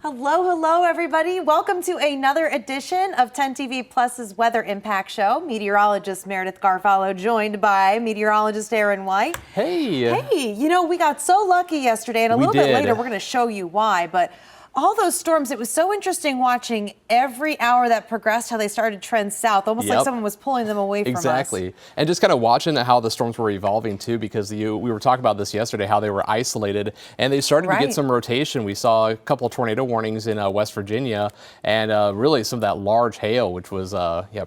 Hello, everybody. Welcome to another edition of 10 TV Plus's Weather Impact Show. Meteorologist Meredith Garofalo joined by meteorologist Aaron White. Hey, you know, we got so lucky yesterday, and a little bit later we're going to show you why, but all those storms, it was so interesting watching every hour that progressed, how they started to trend south, almost like someone was pulling them away from us. Exactly. And just kind of watching how the storms were evolving too, because we were talking about this yesterday, how they were isolated and they started to get some rotation. We saw a couple of tornado warnings in West Virginia and really some of that large hail, which was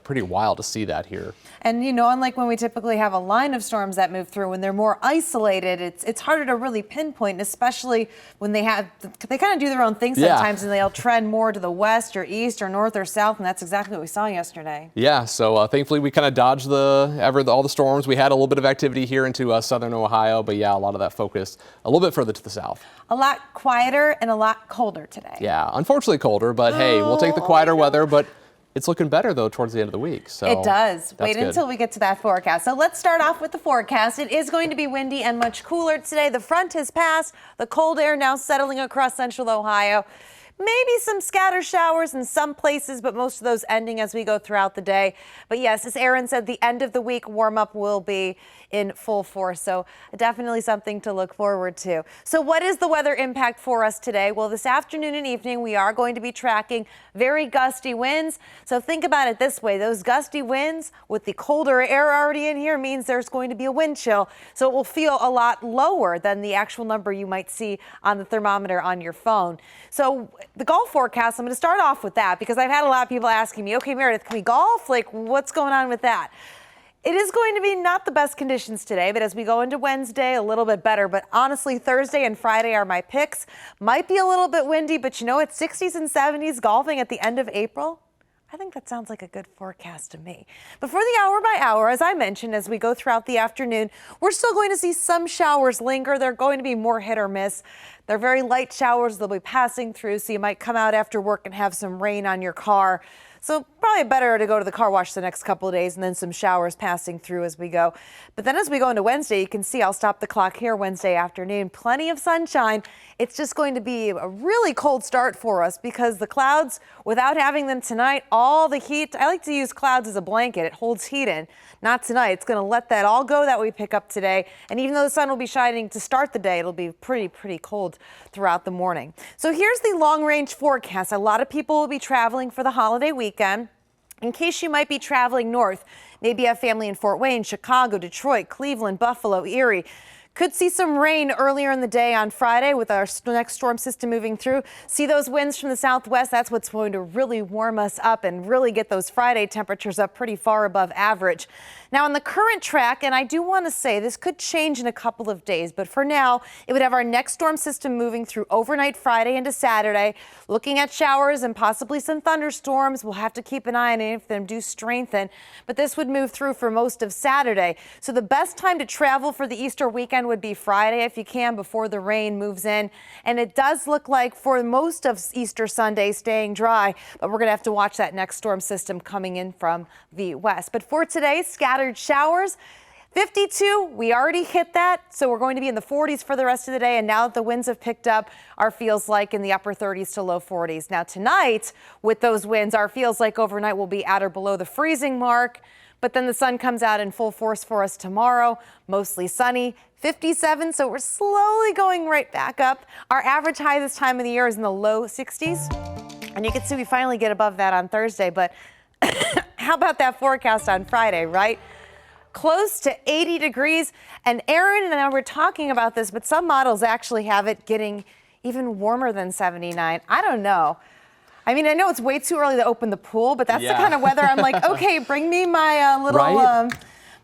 pretty wild to see that here. And, you know, unlike when we typically have a line of storms that move through, when they're more isolated, it's harder to really pinpoint, especially when they kind of do their own thing sometimes, and they'll trend more to the west or east or north or south, and that's exactly what we saw yesterday. Yeah, so thankfully we kind of dodged all the storms. We had a little bit of activity here into southern Ohio, but yeah, a lot of that focused a little bit further to the south. A lot quieter and a lot colder today. Yeah, unfortunately colder, but hey, we'll take the quieter weather, but it's looking better, though, towards the end of the week. So it does. Wait until we get to that forecast. So let's start off with the forecast. It is going to be windy and much cooler today. The front has passed. The cold air now settling across central Ohio. Maybe some scattered showers in some places, but most of those ending as we go throughout the day. But yes, as Aaron said, the end of the week warm up will be in full force. So definitely something to look forward to. So what is the weather impact for us today? Well, this afternoon and evening, we are going to be tracking very gusty winds. So think about it this way. Those gusty winds with the colder air already in here means there's going to be a wind chill. So it will feel a lot lower than the actual number you might see on the thermometer on your phone. So the golf forecast, I'm going to start off with that because I've had a lot of people asking me, okay, Meredith, can we golf? Like, what's going on with that? It is going to be not the best conditions today, but as we go into Wednesday, a little bit better. But honestly, Thursday and Friday are my picks. Might be a little bit windy, but you know, it's 60s and 70s golfing at the end of April. I think that sounds like a good forecast to me. But for the hour by hour, as I mentioned, as we go throughout the afternoon, we're still going to see some showers linger. They're going to be more hit or miss. They're very light showers. They'll be passing through, so you might come out after work and have some rain on your car. So probably better to go to the car wash the next couple of days and then some showers passing through as we go. But then as we go into Wednesday, you can see I'll stop the clock here Wednesday afternoon. Plenty of sunshine. It's just going to be a really cold start for us because the clouds, without having them tonight, all the heat, I like to use clouds as a blanket. It holds heat in. Not tonight. It's going to let that all go that we pick up today. And even though the sun will be shining to start the day, it'll be pretty cold throughout the morning. So here's the long range forecast. A lot of people will be traveling for the holiday weekend. In case you might be traveling north, maybe you have family in Fort Wayne, Chicago, Detroit, Cleveland, Buffalo, Erie. Could see some rain earlier in the day on Friday with our next storm system moving through. See those winds from the southwest? That's what's going to really warm us up and really get those Friday temperatures up pretty far above average. Now on the current track, and I do want to say this could change in a couple of days, but for now, it would have our next storm system moving through overnight Friday into Saturday, looking at showers and possibly some thunderstorms. We'll have to keep an eye on it if them do strengthen, but this would move through for most of Saturday. So the best time to travel for the Easter weekend would be Friday if you can before the rain moves in. And it does look like for most of Easter Sunday staying dry, but we're going to have to watch that next storm system coming in from the west. But for today, scattered showers. 52, we already hit that, so we're going to be in the 40s for the rest of the day, and now that the winds have picked up, our feels like in the upper 30s to low 40s. Now tonight, with those winds, our feels like overnight will be at or below the freezing mark, but then the sun comes out in full force for us tomorrow, mostly sunny, 57, so we're slowly going right back up. Our average high this time of the year is in the low 60s, and you can see we finally get above that on Thursday, but how about that forecast on Friday, right? Close to 80 degrees. And Aaron and I were talking about this, but some models actually have it getting even warmer than 79. I don't know. I mean, I know it's way too early to open the pool, but that's the kind of weather I'm like, okay, bring me my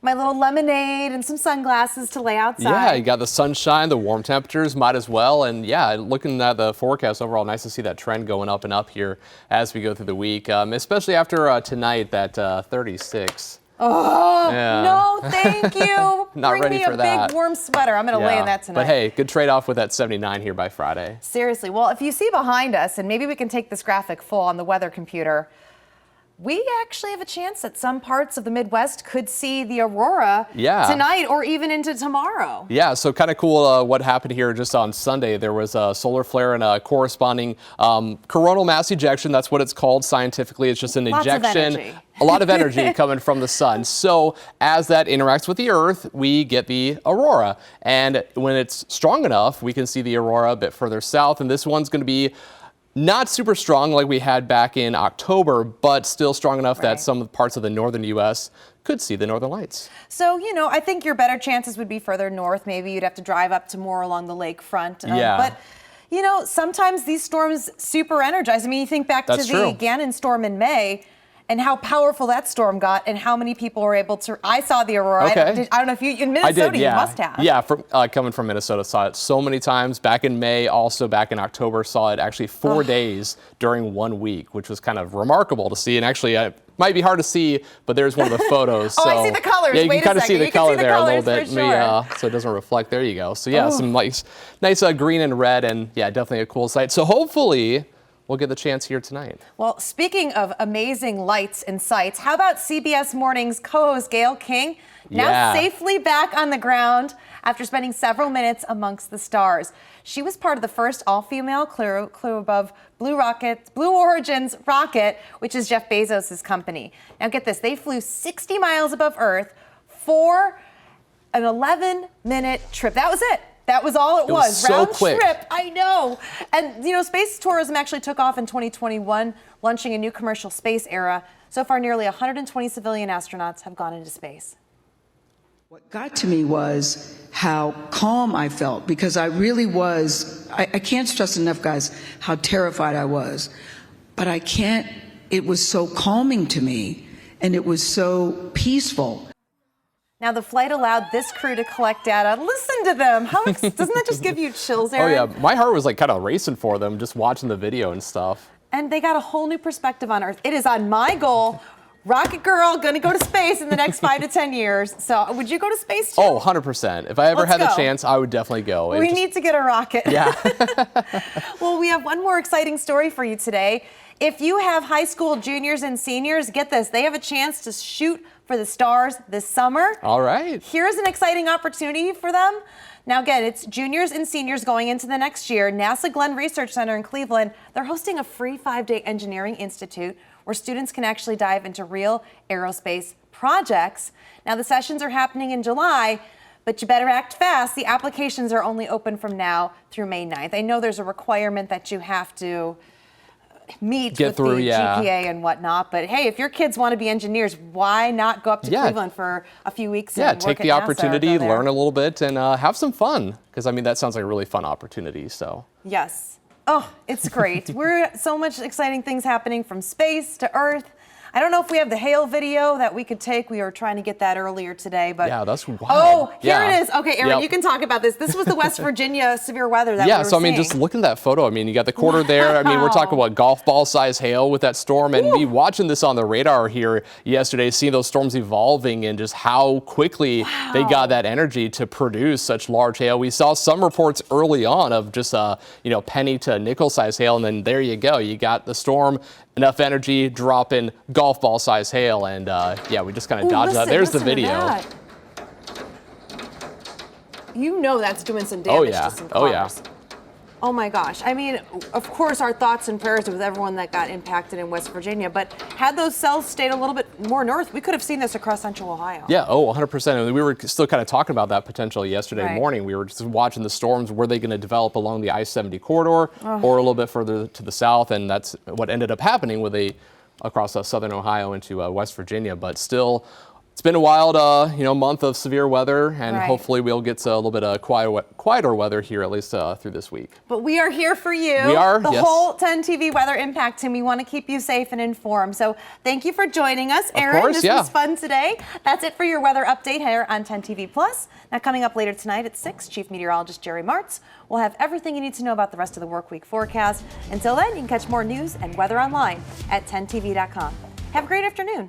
my little lemonade and some sunglasses to lay outside. Yeah, you got the sunshine, the warm temperatures, might as well. And yeah, looking at the forecast overall, nice to see that trend going up and up here as we go through the week, especially after tonight, that 36. Oh, no, thank you. Not Bring ready me for a that. big warm sweater. I'm going to lay in that tonight. But hey, good trade-off with that 79 here by Friday. Seriously. Well, if you see behind us, and maybe we can take this graphic full on the weather computer, we actually have a chance that some parts of the Midwest could see the aurora tonight or even into tomorrow. Yeah, so kind of cool what happened here just on Sunday. There was a solar flare and a corresponding coronal mass ejection. That's what it's called scientifically. It's just an ejection. A lot of energy coming from the sun. So as that interacts with the Earth, we get the aurora. And when it's strong enough, we can see the aurora a bit further south. And this one's going to be not super strong like we had back in October, but still strong enough that some parts of the northern U.S. could see the northern lights. So, you know, I think your better chances would be further north. Maybe you'd have to drive up to more along the lakefront. But, you know, sometimes these storms super energize. I mean, you think back to the Gannon storm in May, and how powerful that storm got and how many people were able to. I saw the aurora. I don't know if you, in Minnesota, you must have. Yeah, coming from Minnesota, saw it so many times. Back in May, also back in October, saw it actually 4 days during 1 week, which was kind of remarkable to see. And actually, might be hard to see, but there's one of the photos. So, I see the colors. Yeah, you can kind of see the color there a little bit. Sure. So it doesn't reflect. There you go. So yeah, some nice green and red, and yeah, definitely a cool sight. So hopefully we'll get the chance here tonight. Well, speaking of amazing lights and sights, how about CBS Morning's co-host Gayle King, now safely back on the ground after spending several minutes amongst the stars. She was part of the first all-female crew above Blue Origin's rocket, which is Jeff Bezos' company. Now get this, they flew 60 miles above Earth for an 11-minute trip. That was it. That was all it was. So round quick. trip, I know. And, you know, space tourism actually took off in 2021, launching a new commercial space era. So far, nearly 120 civilian astronauts have gone into space. What got to me was how calm I felt, because I really was, I can't stress enough, guys, how terrified I was. But it was so calming to me, and it was so peaceful. Now, the flight allowed this crew to collect data. Listen to them. Doesn't that just give you chills, Aaron? Oh, yeah. My heart was like kind of racing for them just watching the video and stuff. And they got a whole new perspective on Earth. It is on my goal. Rocket girl, going to go to space in the next 5 to 10 years. So would you go to space too? Oh, 100%. If I ever had the chance, I would definitely go. We need to get a rocket. Yeah. Well, we have one more exciting story for you today. If you have high school juniors and seniors, get this, they have a chance to shoot for the stars this summer. All right. Here's an exciting opportunity for them. Now, again, it's juniors and seniors going into the next year. NASA Glenn Research Center in Cleveland, they're hosting a free 5-day engineering institute where students can actually dive into real aerospace projects. Now, the sessions are happening in July, but you better act fast. The applications are only open from now through May 9th. I know there's a requirement that you have to meet with the GPA and whatnot, but hey, if your kids want to be engineers, why not go up to Cleveland for a few weeks and work take at the NASA, opportunity, learn a little bit, and have some fun, because I mean that sounds like a really fun opportunity. So yes, oh, it's great. We're so much exciting things happening from space to Earth. I don't know if we have the hail video that we could take. We were trying to get that earlier today, but yeah, that's wild. Oh, here it is. Okay, Aaron, you can talk about this. This was the West Virginia severe weather that we were so I mean, just look at that photo. I mean, you got the quarter there. I mean, we're talking about golf ball size hail with that storm, and me watching this on the radar here yesterday, seeing those storms evolving and just how quickly they got that energy to produce such large hail. We saw some reports early on of just penny to nickel size hail, and then there you go. You got the storm. Enough energy, dropping golf ball size hail, and we just kind of dodged that. There's the video. You know that's doing some damage to some cars. Oh my gosh. I mean, of course, our thoughts and prayers with everyone that got impacted in West Virginia, but had those cells stayed a little bit more north, we could have seen this across central Ohio. Yeah, 100%. I mean, we were still kind of talking about that potential yesterday morning. We were just watching the storms. Were they going to develop along the I-70 corridor or a little bit further to the south? And that's what ended up happening with across southern Ohio into West Virginia. But still, it's been a wild, month of severe weather, and hopefully we'll get a little bit of quieter weather here, at least through this week. But we are here for you. We are, the whole 10 TV weather impact team. We want to keep you safe and informed. So thank you for joining us, Aaron. Of course, this was fun today. That's it for your weather update here on 10 TV Plus. Now coming up later tonight at 6, Chief Meteorologist Jerry Martz will have everything you need to know about the rest of the work week forecast. Until then, you can catch more news and weather online at 10tv.com. Have a great afternoon.